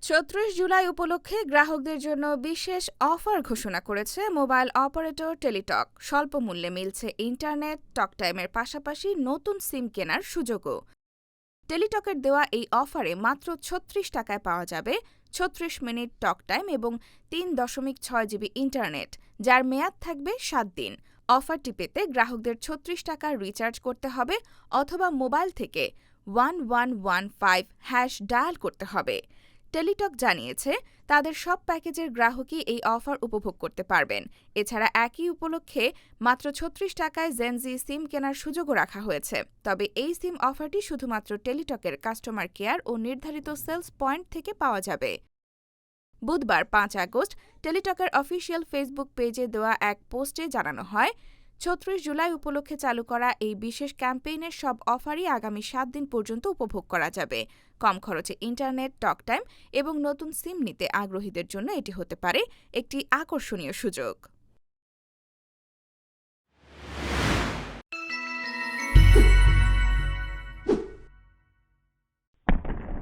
৩০ জুলাই উপলক্ষে গ্রাহকদের জন্য বিশেষ অফার ঘোষণা করেছে মোবাইল অপারেটর টেলিটক। স্বল্প মূল্যে মিলছে ইন্টারনেট, টকটাইমের পাশাপাশি নতুন সিম কেনার সুযোগও। টেলিটকের দেওয়া এই অফারে মাত্র ৩৬ টাকায় পাওয়া যাবে ৩৬ মিনিট টকটাইম এবং ৩.৬ জিবি ইন্টারনেট, যার মেয়াদ থাকবে ৭ দিন। অফারটি পেতে গ্রাহকদের ৩৬ টাকা রিচার্জ করতে হবে অথবা মোবাইল থেকে 1115# ডায়াল করতে হবে। টেলিটক জানিয়েছে, তাদের সব প্যাকেজের গ্রাহকই এই অফার উপভোগ করতে পারবেন। এছাড়া একই উপলক্ষে মাত্র ৩৬ টাকায় জেনজি সিম কেনার সুযোগও রাখা হয়েছে। তবে এই সিম অফারটি শুধুমাত্র টেলিটকের কাস্টমার কেয়ার ও নির্ধারিত সেলস পয়েন্ট থেকে পাওয়া যাবে। বুধবার ৫ আগস্ট টেলিটকের অফিসিয়াল ফেসবুক পেজে দেওয়া এক পোস্টে জানানো হয়, ৩৬ জুলাই উপলক্ষে চালু করা এই বিশেষ ক্যাম্পেইনের সব অফারই আগামী ৭ দিন পর্যন্ত উপভোগ করা যাবে। কম খরচে ইন্টারনেট, টকটাইম এবং নতুন সিম নিতে আগ্রহীদের জন্য এটি হতে পারে একটি আকর্ষণীয় সুযোগ।